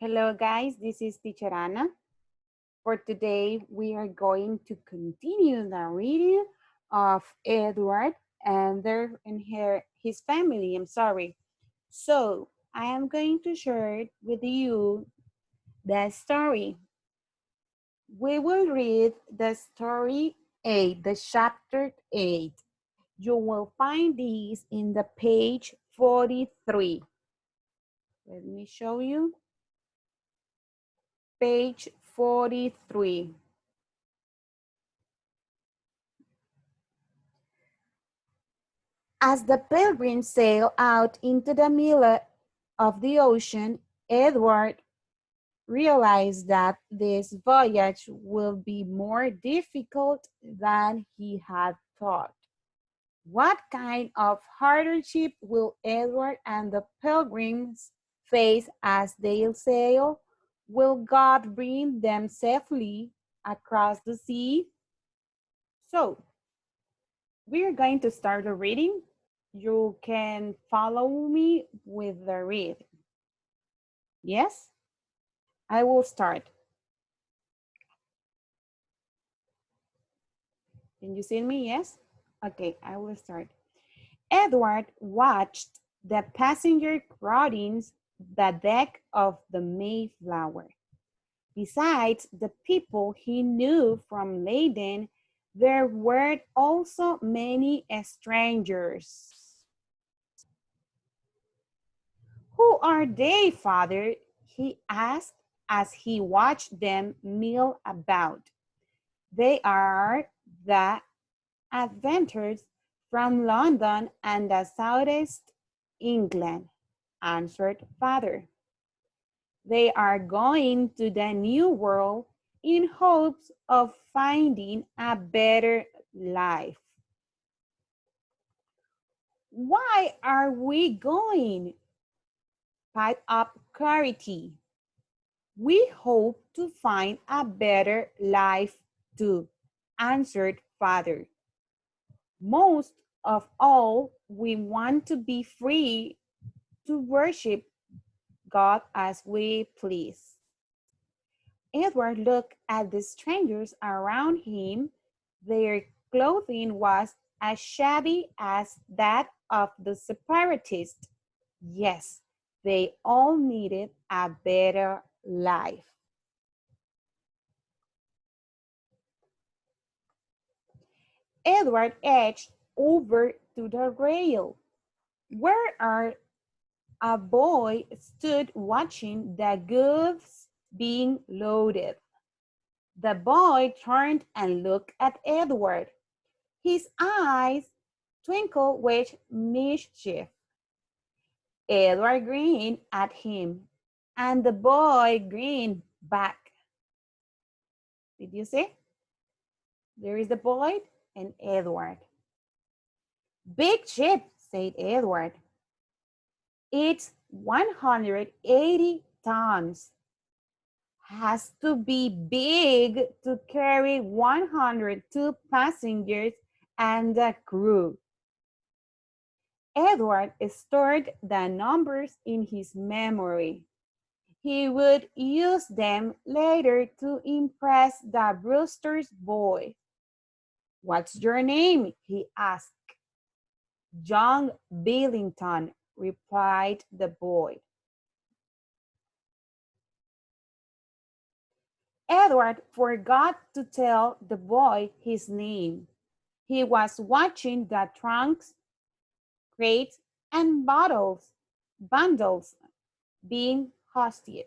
Hello guys, this is Teacher Anna. For today, we are going to continue the reading of Edward and his family. I'm sorry. So, I am going to share with you the story. We will read the story 8, the chapter 8. You will find these in the page 43. Let me show you. Page 43. As the pilgrims sailed out into the middle of the ocean, Edward realized that this voyage will be more difficult than he had thought. What kind of hardship will Edward and the pilgrims face as they sail? Will God bring them safely across the sea? So, we're going to start the reading. You can follow me with the reading. Yes? I will start. Can you see me? Yes? Okay, I will start. Edward watched the passenger crowding the deck of the Mayflower. Besides the people he knew from Leyden, there were also many strangers. Who are they, father? He asked as he watched them mill about. They are the adventurers from London and the southeast England, answered father. They are going to the New World in hopes of finding a better life. Why are we going? Piped up Charity. We hope to find a better life too, answered father. Most of all, we want to be free to worship God as we please. Edward looked at the strangers around him. Their clothing was as shabby as that of the separatists. Yes, they all needed a better life. Edward edged over to the rail, where a boy stood watching the goods being loaded. The boy turned and looked at Edward. His eyes twinkled with mischief. Edward grinned at him, and the boy grinned back. Did you see? There is the boy and Edward. Big ship, said Edward. It's 180 tons. Has to be big to carry 102 passengers and a crew. Edward stored the numbers in his memory. He would use them later to impress the Brewster's boy. What's your name? He asked. John Billington, replied the boy. Edward forgot to tell the boy his name. He was watching the trunks, crates, and bundles being hoisted.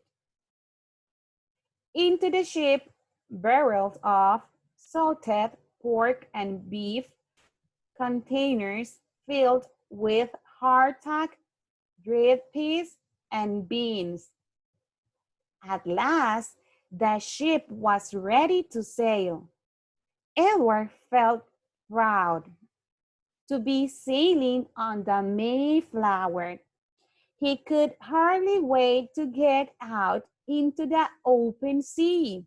Into the ship, barrels of salted pork and beef, containers filled with hardtack, dried peas, and beans. At last, the ship was ready to sail. Edward felt proud to be sailing on the Mayflower. He could hardly wait to get out into the open sea.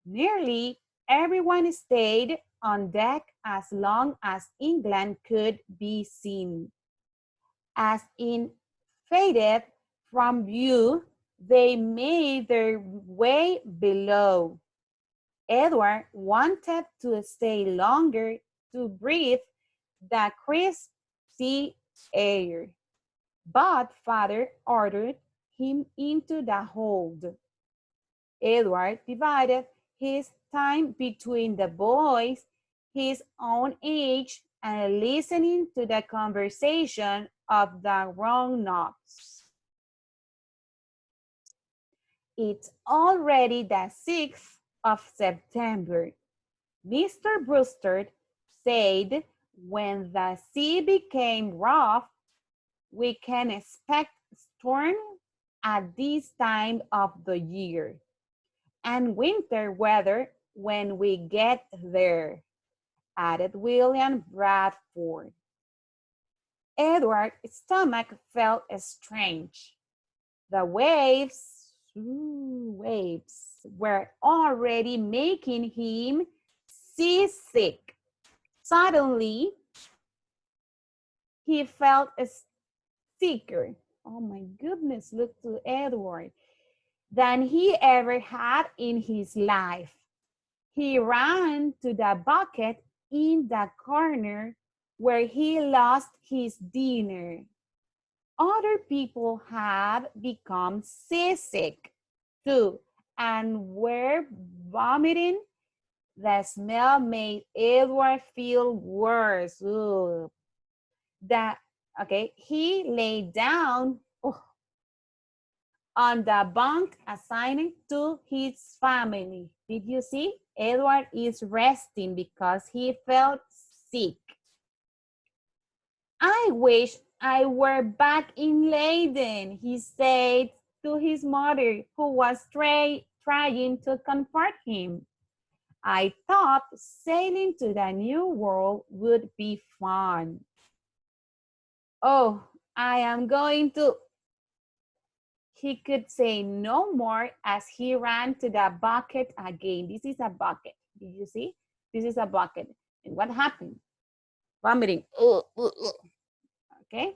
Nearly everyone stayed on deck as long as England could be seen. As it faded from view, They made their way below. Edward wanted to stay longer to breathe the crisp sea air, but father ordered him into the hold. Edward divided his time between the boys his own age and listening to the conversation of the grown-ups. It's already the 6th of September. Mr. Brewster said when the sea became rough, we can expect storm at this time of the year and winter weather when we get there, added William Bradford. Edward's stomach felt strange. The waves were already making him seasick. Suddenly, he felt sicker. Oh my goodness, look to Edward, than he ever had in his life. He ran to the bucket in the corner where he lost his dinner. Other people had become seasick too and were vomiting. The smell made Edward feel worse. Ugh. He lay down on the bunk assigned to his family. Did you see? Edward is resting because he felt sick. I wish I were back in Leyden, he said to his mother, who was trying to comfort him. I thought sailing to the New World would be fun. Oh, I am going to... He could say no more as he ran to the bucket again. This is a bucket. Did you see? This is a bucket. And what happened? Vomiting. Okay.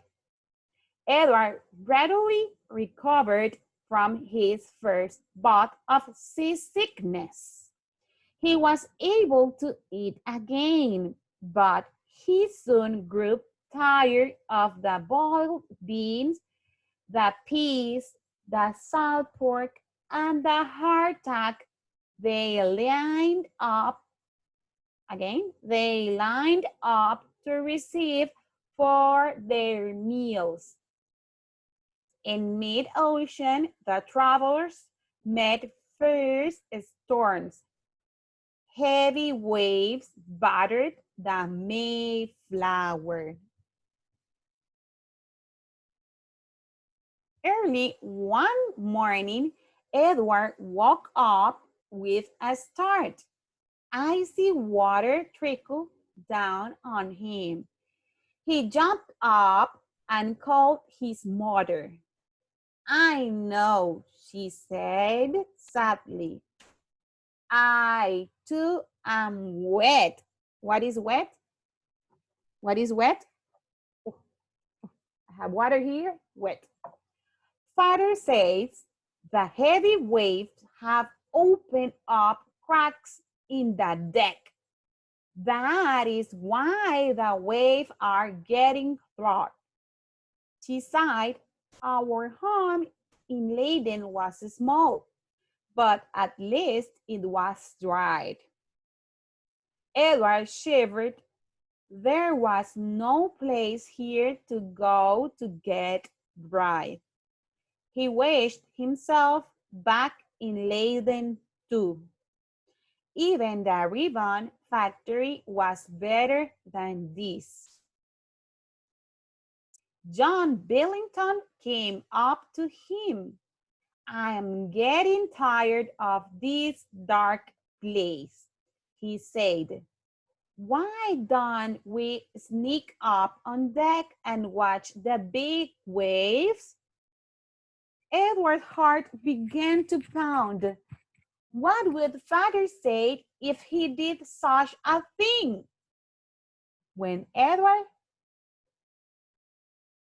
Edward readily recovered from his first bout of seasickness. He was able to eat again, but he soon grew tired of the boiled beans, the peas, the salt pork, and the hardtack. They lined up to receive for their meals. In mid-ocean, the travelers met fierce storms. Heavy waves battered the Mayflower. Early one morning, Edward woke up with a start. Icy water trickled down on him. He jumped up and called his mother. I know, she said sadly. I too am wet. What is wet? What is wet? I have water here, wet. Father says the heavy waves have opened up cracks in the deck. That is why the waves are getting through. She sighed. Our home in Leyden was small, but at least it was dried. Edward shivered. There was no place here to go to get dry. He wished himself back in Leyden too. Even the ribbon factory was better than this. John Billington came up to him. I am getting tired of this dark place, he said. Why don't we sneak up on deck and watch the big waves? Edward's heart began to pound. What would father say if he did such a thing? When Edward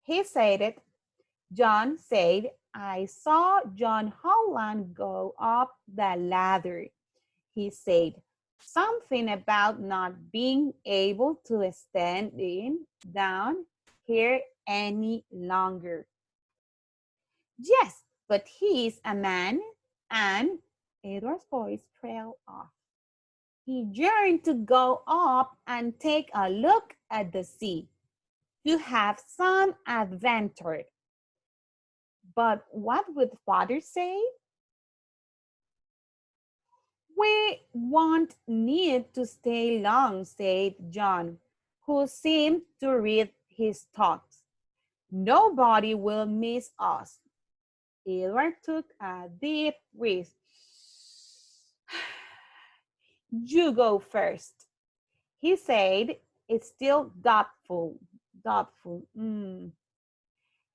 hesitated, John said, I saw John Holland go up the ladder. He said something about not being able to stand down here any longer. Yes, but he's a man, and Edward's voice trailed off. He yearned to go up and take a look at the sea, to have some adventure. But what would father say? We won't need to stay long, said John, who seemed to read his thoughts. Nobody will miss us. Edward took a deep breath. You go first. He said, it's still doubtful. Doubtful.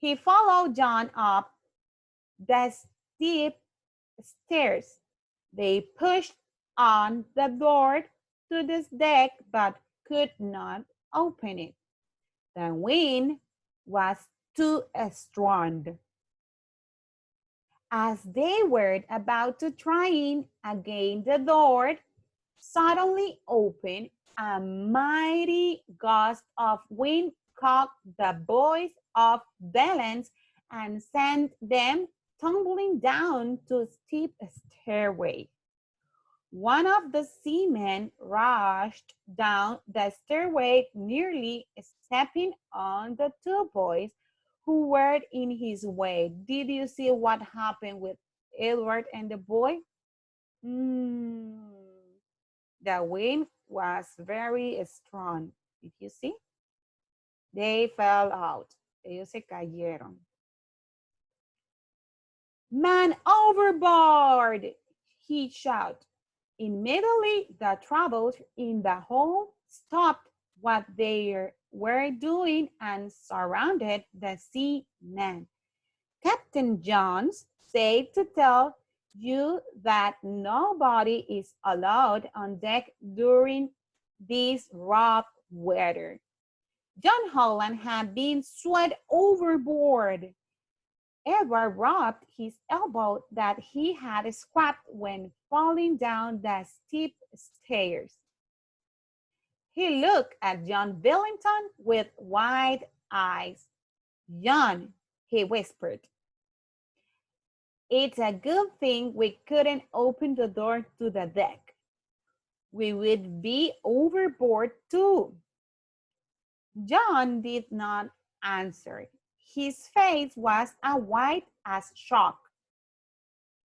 He followed John up the steep stairs. They pushed on the door to this deck but could not open it. The wind was too strong. As they were about to try again, the door suddenly opened. A mighty gust of wind caught the boys off balance and sent them tumbling down the steep stairway. One of the seamen rushed down the stairway, nearly stepping on the two boys who were in his way. Did you see what happened with Edward and the boy? The wind was very strong. Did you see? They fell out. Ellos se cayeron. Man overboard! He shouted. Immediately, the troubles in the hold stopped what they were doing and surrounded the seamen. Captain Jones said to tell you that nobody is allowed on deck during this rough weather. John Holland had been swept overboard. Edward rubbed his elbow that he had scraped when falling down the steep stairs. He looked at John Billington with wide eyes. John, he whispered, it's a good thing we couldn't open the door to the deck. We would be overboard too. John did not answer. His face was as white as chalk.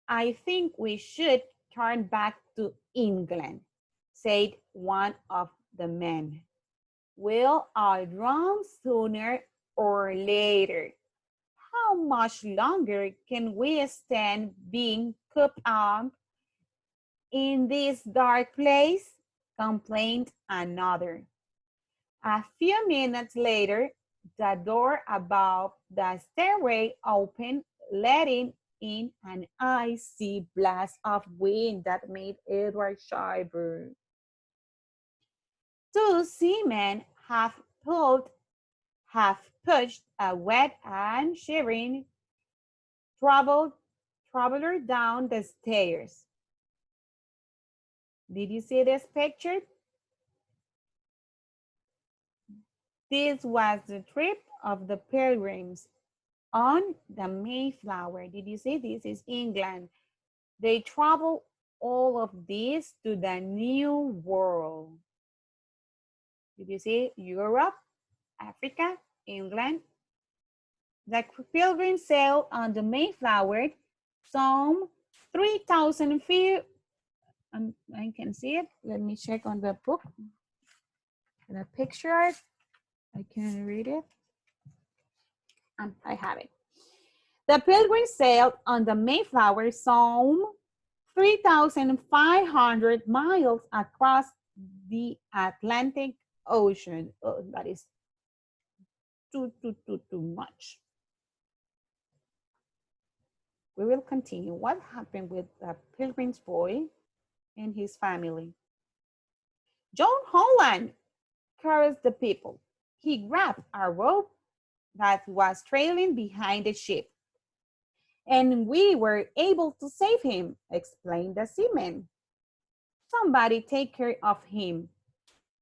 I think we should turn back to England, said one of the men. We'll all drown sooner or later. How much longer can we stand being cooped up in this dark place? Complained another. A few minutes later, the door above the stairway opened, letting in an icy blast of wind that made Edward shiver. Two seamen have pushed a wet and shivering traveler down the stairs. Did you see this picture? This was the trip of the Pilgrims on the Mayflower. Did you see? This is England. They travel all of this to the New World. Did you see? Europe, Africa, England. The Pilgrims sailed on the Mayflower some 3,000 feet. I can see it. Let me check on the book. The picture. I can read it. I have it. The Pilgrims sailed on the Mayflower some 3,500 miles across the Atlantic Ocean. Oh, that is too much. We will continue. What happened with the Pilgrim's boy and his family? John Holland carries the people. He grabbed a rope that was trailing behind the ship. And we were able to save him, explained the seaman. Somebody take care of him.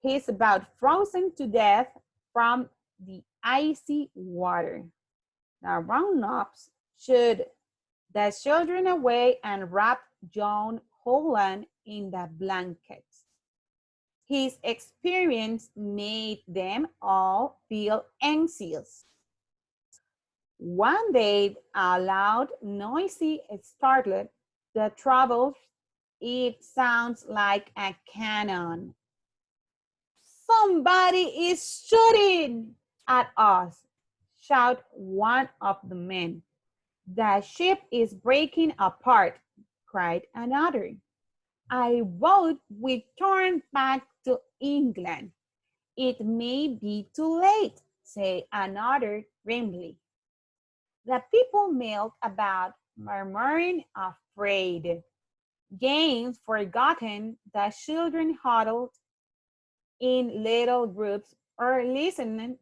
He's about frozen to death from the icy water. The grown-ups should the children away and wrapped John Holland in the blankets. His experience made them all feel anxious. One day, a loud, noisy startled the trouble. It sounds like a cannon. Somebody is shooting at us, shouted one of the men. The ship is breaking apart, cried another. I vote we turn back to England. It may be too late, said another grimly. The people milled about, murmuring afraid. Games forgotten, the children huddled in little groups or listened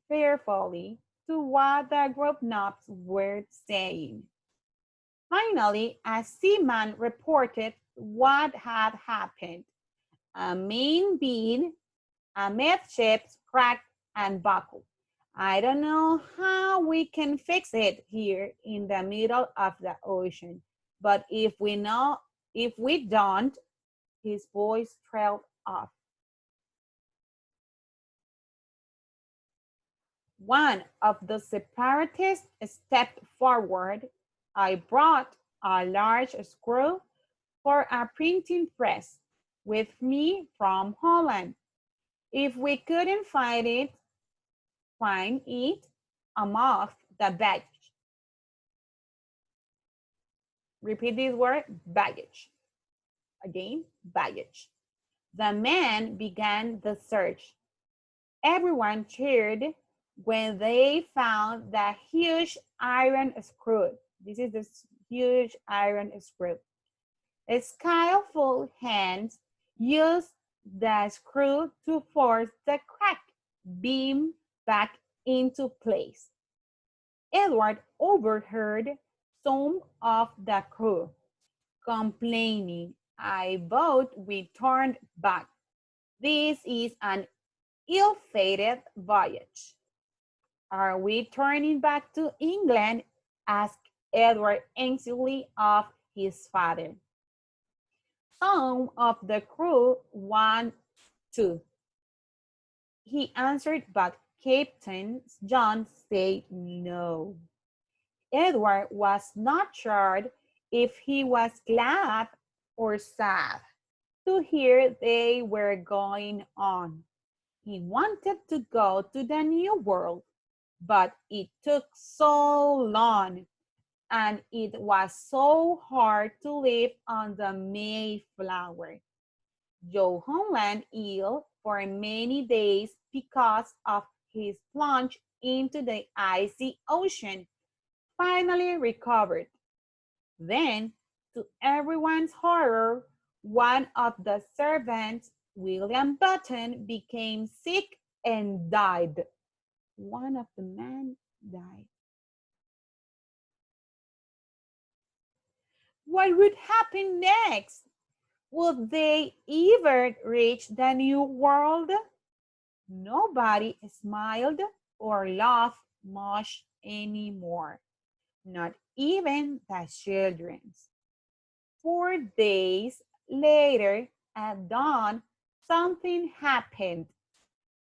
fearfully to what the grown-ups were saying. Finally, a seaman reported what had happened. A main beam amidships cracked and buckled. I don't know how we can fix it here in the middle of the ocean, but if we don't, his voice trailed off. One of the separatists stepped forward. I brought a large screw for a printing press with me from Holland. If we couldn't find it among the baggage. Repeat this word, baggage. Again, baggage. The men began the search. Everyone cheered when they found the huge iron screw. This is the huge iron screw. Skillful hands used the screw to force the cracked beam back into place. Edward overheard some of the crew complaining. I vote we turned back. This is an ill-fated voyage. Are we turning back to England? Asked Edward anxiously of his father. Some of the crew want to, he answered, but Captain John said no. Edward was not sure if he was glad or sad to hear they were going on. He wanted to go to the New World, but it took so long and it was so hard to live on the Mayflower. Joe Holland ill for many days because of his plunge into the icy ocean, finally recovered. Then, to everyone's horror, one of the servants, William Button, became sick and died. One of the men died. What would happen next? Would they ever reach the New World? Nobody smiled or laughed much anymore, not even the children. 4 days later, at dawn, something happened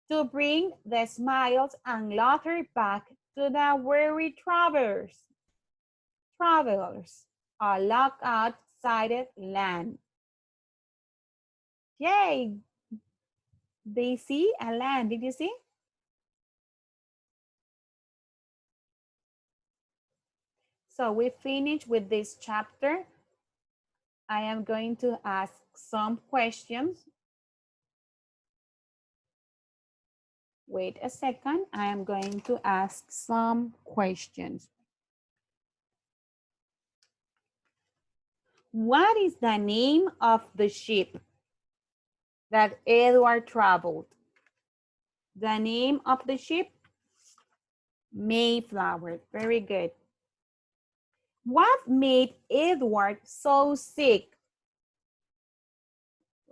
to bring the smiles and laughter back to the weary travelers. A lookout sighted land. Yay! They see a land. Did you see? So we finished with this chapter. I am going to ask some questions. Wait a second. I am going to ask some questions. What is the name of the ship that Edward traveled? The name of the ship? Mayflower. Very good. What made Edward so sick?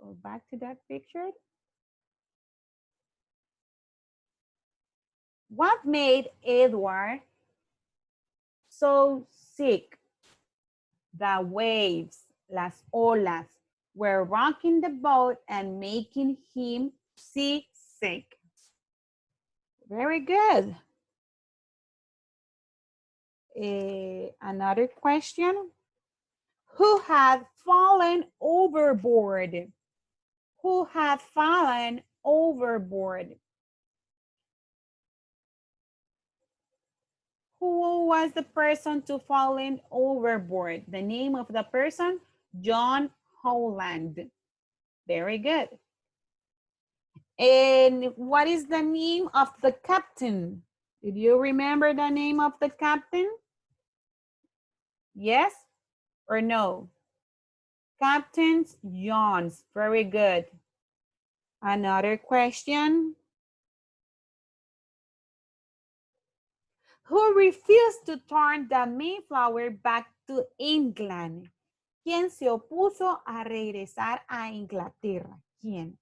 Go back to that picture. What made Edward so sick? The waves, las olas, were rocking the boat and making him seasick. Very good. Another question. Who had fallen overboard? Who had fallen overboard? Who was the person to fallen overboard? The name of the person? John Holland. Very good. And what is the name of the captain? Did you remember the name of the captain? Yes or no? Captain Johns. Very good. Another question. Who refused to turn the Mayflower back to England? ¿Quién se opuso a regresar a Inglaterra? ¿Quién?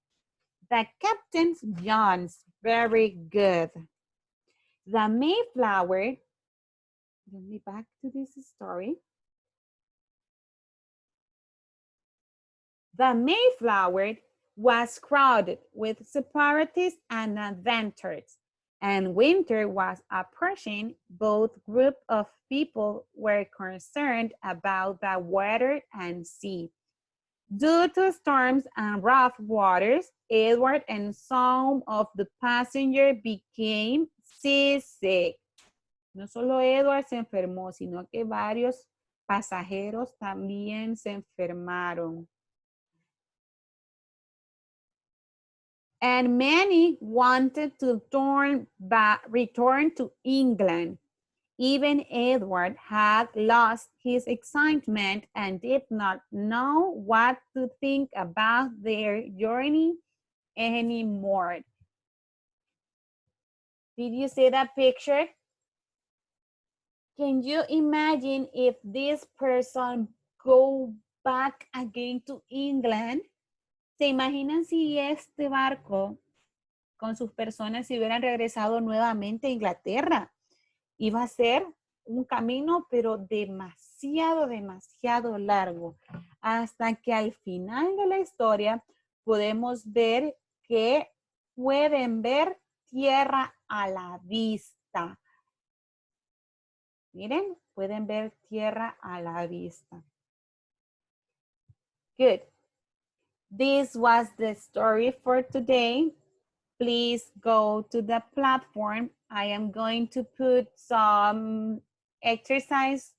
The Captain Johns. Very good. The Mayflower, let me back to this story. The Mayflower was crowded with separatists and adventurers, and winter was approaching. Both groups of people were concerned about the weather and sea. Due to storms and rough waters, Edward and some of the passengers became seasick. No solo Edward se enfermó, sino que varios pasajeros también se enfermaron. And many wanted to return to England. Even Edward had lost his excitement and did not know what to think about their journey anymore. Did you see that picture? Can you imagine if this person go back again to England? ¿Se imaginan si este barco con sus personas se hubieran regresado nuevamente a Inglaterra? Iba a ser un camino, pero demasiado, demasiado largo. Hasta que al final de la historia podemos ver que pueden ver tierra a la vista. Miren, pueden ver tierra a la vista. Good. This was the story for today. Please go to the platform. I am going to put some exercise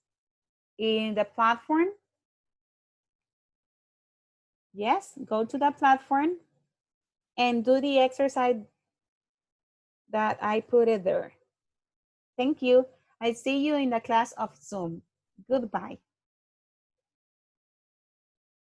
in the platform. Yes, go to the platform and do the exercise that I put it there. Thank you. I see you in the class of Zoom. Goodbye.